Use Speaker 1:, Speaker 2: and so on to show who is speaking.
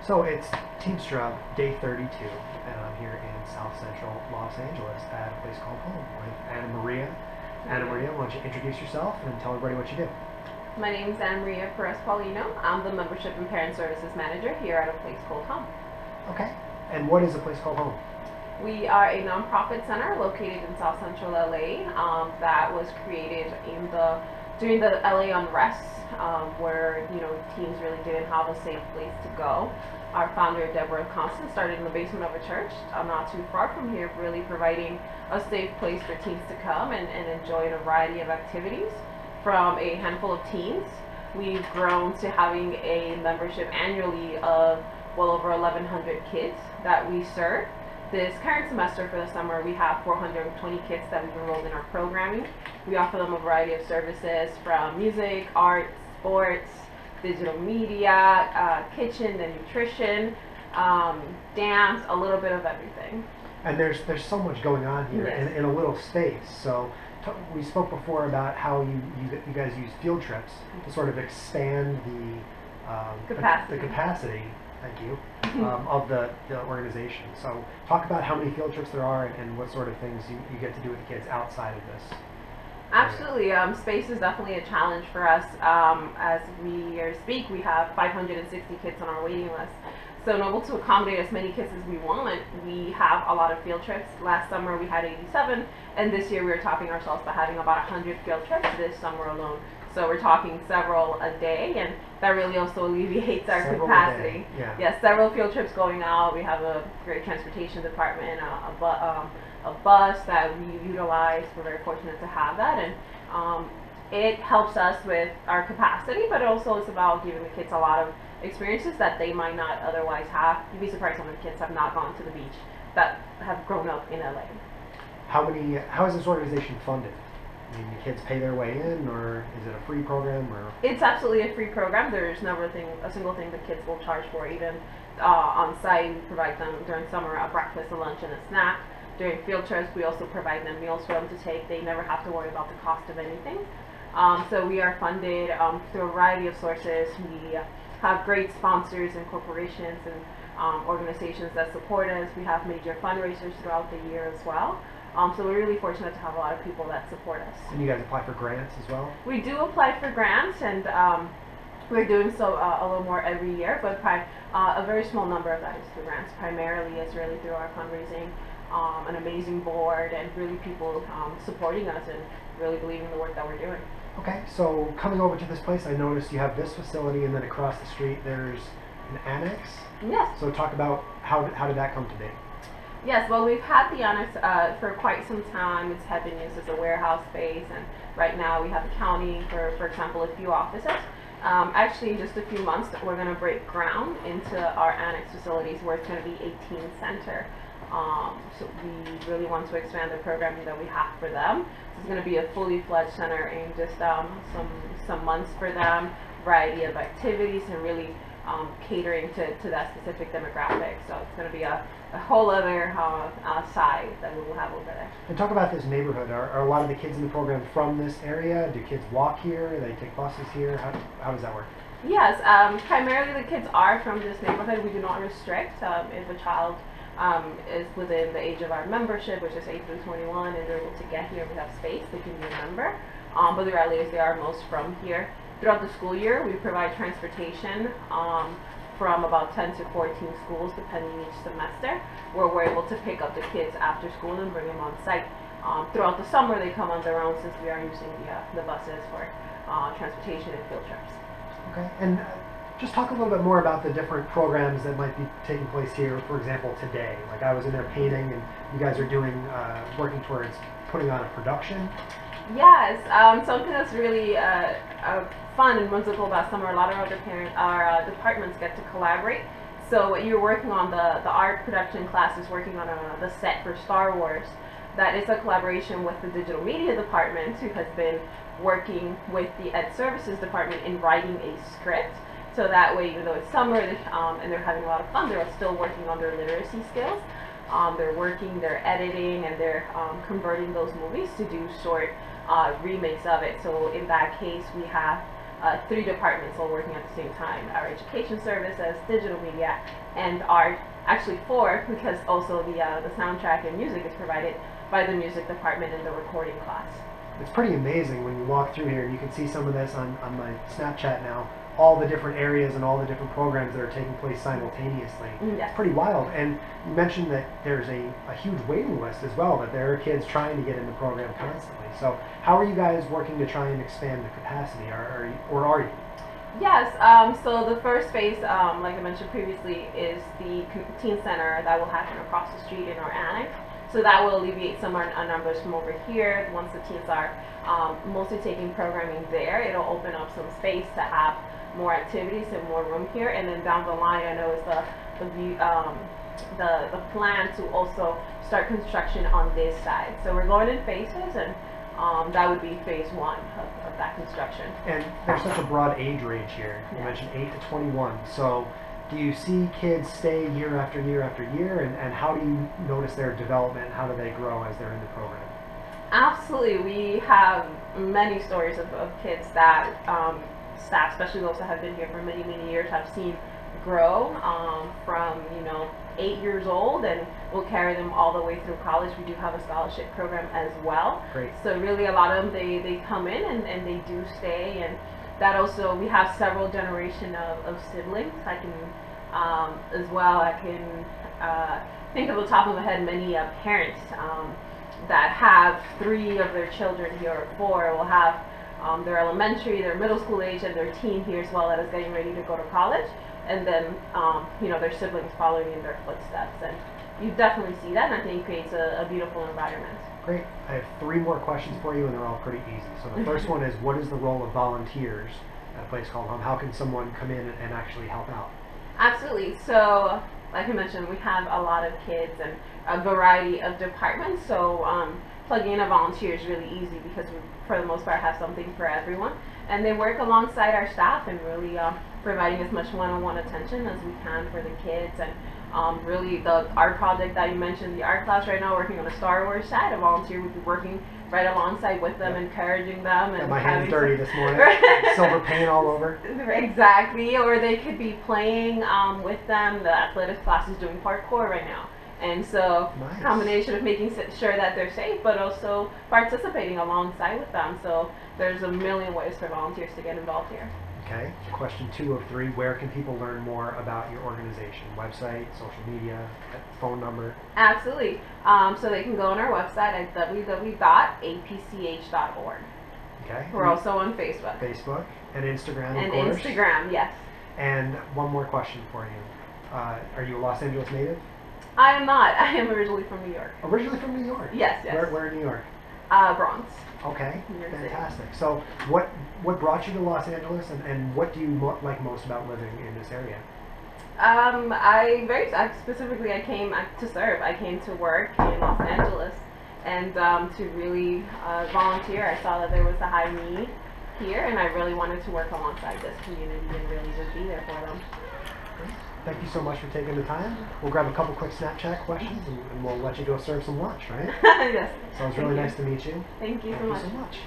Speaker 1: So it's TeamStrub, day 32, and I'm here in South Central Los Angeles at a place called Home with Anna Maria. Anna Maria, why don't you introduce yourself and tell everybody what you do?
Speaker 2: My name is Anna Maria Perez Paulino. I'm the Membership and Parent Services Manager here at a place called Home.
Speaker 1: Okay. And what is a place called Home?
Speaker 2: We are a nonprofit center located in South Central LA that was created during the LA unrest, where teens really didn't have a safe place to go. Our founder Deborah Constant started in the basement of a church, not too far from here, really providing a safe place for teens to come and enjoy a variety of activities. From a handful of teens, we've grown to having a membership annually of well over 1,100 kids that we serve. This current semester for the summer, we have 420 kids that we've enrolled in our programming. We offer them a variety of services from music, art, sports, digital media, kitchen and nutrition, dance, a little bit of everything.
Speaker 1: And there's so much going on here
Speaker 2: Yes.
Speaker 1: in a little space. So we spoke before about how you guys use field trips to sort of expand the capacity. Thank you. Of the organization. So talk about how many field trips there are and what sort of things you get to do with the kids outside of this.
Speaker 2: Absolutely. Space is definitely a challenge for us. As we speak, we have 560 kids on our waiting list. So in order to accommodate as many kids as we want, we have a lot of field trips. Last summer we had 87, and this year we were topping ourselves by having about 100 field trips this summer alone. So we're talking several a day, and that really also alleviates our capacity.
Speaker 1: Yeah.
Speaker 2: Yes, several field trips going out. We have a great transportation department, a bus that we utilize. We're very fortunate to have that, and it helps us with our capacity, but also it's about giving the kids a lot of experiences that they might not otherwise have. You'd be surprised how many kids have not gone to the beach that have grown up in LA.
Speaker 1: How is this organization funded? I mean, the kids pay their way in, or is it a free program? Or
Speaker 2: it's absolutely a free program. There's never a single thing the kids will charge for. Even on site, we provide them during summer a breakfast, a lunch, and a snack. During field trips, we also provide them meals for them to take. They never have to worry about the cost of anything. So we are funded through a variety of sources. We have great sponsors and corporations and organizations that support us. We have major fundraisers throughout the year as well. So we're really fortunate to have a lot of people that support us.
Speaker 1: And you guys apply for grants as well?
Speaker 2: We do apply for grants, and we're doing so a little more every year, but a very small number of that is through grants. Primarily is really through our fundraising, an amazing board, and really people supporting us and really believing in the work that we're doing.
Speaker 1: Okay, so coming over to this place, I noticed you have this facility, and then across the street there's an annex.
Speaker 2: Yes.
Speaker 1: So talk about how did that come to be?
Speaker 2: Yes, well, we've had the annex for quite some time. It's had been used as a warehouse space, and right now we have the county, for example, a few offices. Actually, in just a few months, we're going to break ground into our annex facilities where it's going to be a teen center. So we really want to expand the programming that we have for them. So it's going to be a fully fledged center in just some months for them, variety of activities, and really catering to that specific demographic. So it's going to be a whole other side that we will have over there.
Speaker 1: And talk about this neighborhood. Are a lot of the kids in the program from this area? Do kids walk here? Do they take buses here? How does that work?
Speaker 2: Yes, primarily the kids are from this neighborhood. We do not restrict if a child is within the age of our membership, which is 8 through 21, and they're able to get here. We have space, they can be a member. But the reality is they are most from here. Throughout the school year, we provide transportation from about 10 to 14 schools, depending each semester, where we're able to pick up the kids after school and bring them on site. Throughout the summer, they come on their own since we are using the buses for transportation and field trips.
Speaker 1: Okay, and just talk a little bit more about the different programs that might be taking place here. For example, today, like I was in there painting, and you guys are doing working towards putting on a production.
Speaker 2: Yes, something that's really fun and whimsical about summer. A lot of our departments get to collaborate. So you're working on the art production class is working on the set for Star Wars. That is a collaboration with the digital media department, who has been working with the ed services department in writing a script. So that way, even though it's summer and they're having a lot of fun, they're still working on their literacy skills. They're editing, and they're converting those movies to do short remakes of it. So in that case, we have 3 departments all working at the same time: our education services, digital media, and art. Actually 4, because also the soundtrack and music is provided by the music department in the recording class.
Speaker 1: It's pretty amazing when you walk through here, and you can see some of this on my Snapchat now, all the different areas and all the different programs that are taking place simultaneously.
Speaker 2: Yes.
Speaker 1: It's pretty wild. And you mentioned that there's a huge waiting list as well, that there are kids trying to get in the program constantly. So how are you guys working to try and expand the capacity, or are you?
Speaker 2: Yes, so the first phase, like I mentioned previously, is the teen center that will happen across the street in our annex. So that will alleviate some of our numbers from over here. Once the teens are mostly taking programming there, it'll open up some space to have more activities and more room here. And then down the line, I know is the plan to also start construction on this side. So we're going in phases, and that would be phase 1 of that construction.
Speaker 1: And there's such a broad age range here. You mentioned 8 to 21. So do you see kids stay year after year after year, and how do you notice their development? How do they grow as they're in the program?
Speaker 2: Absolutely. We have many stories of kids that staff, especially those that have been here for many, many years, have seen grow from 8 years old, and we'll carry them all the way through college. We do have a scholarship program as well.
Speaker 1: Great.
Speaker 2: So really a lot of them, they come in and they do stay, and that also, we have several generation of siblings. I can as well, I can think of the top of my head many parents that have 3 of their children here, or 4 will have their elementary, their middle school age, and their teen here as well, that is getting ready to go to college, and then their siblings following in their footsteps. And you definitely see that, and I think it creates a beautiful environment.
Speaker 1: Great. I have 3 more questions for you, and they're all pretty easy. So the first one is, what is the role of volunteers at a place called home? How can someone come in and actually help out?
Speaker 2: Absolutely. So, like I mentioned, we have a lot of kids and a variety of departments. So plugging in a volunteer is really easy, because we, for the most part, have something for everyone. And they work alongside our staff and really providing as much one-on-one attention as we can for the kids. And really the art project that you mentioned, the art class right now, working on a Star Wars set, a volunteer would be working right alongside with them, encouraging them. And
Speaker 1: got my hands dirty this morning. Silver paint all over.
Speaker 2: Exactly. Or they could be playing with them. The athletics class is doing parkour right now. And so,
Speaker 1: nice.
Speaker 2: Combination of making sure that they're safe, but also participating alongside with them. So there's a million ways for volunteers to get involved here.
Speaker 1: Okay. Question 2 of 3. Where can people learn more about your organization? Website, social media, phone number?
Speaker 2: Absolutely. So they can go on our website at www.apch.org.
Speaker 1: Okay.
Speaker 2: We're also on Facebook.
Speaker 1: Facebook and Instagram,
Speaker 2: and
Speaker 1: of course.
Speaker 2: Instagram, yes.
Speaker 1: And one more question for you. Are you a Los Angeles native?
Speaker 2: I am not. I am originally from New York.
Speaker 1: Originally from New York?
Speaker 2: Yes, yes.
Speaker 1: Where in New York?
Speaker 2: Bronx.
Speaker 1: Okay,
Speaker 2: New York
Speaker 1: fantastic. City. So what brought you to Los Angeles, and what do you like most about living in this area?
Speaker 2: Specifically, I came to serve. I came to work in Los Angeles, and to really volunteer. I saw that there was a high need here, and I really wanted to work alongside this community and really just be there for them.
Speaker 1: Great. Thank you so much for taking the time. We'll grab a couple quick Snapchat questions, and we'll let you go serve some lunch, right?
Speaker 2: Yes.
Speaker 1: So it was really nice to meet you.
Speaker 2: Thank you so much.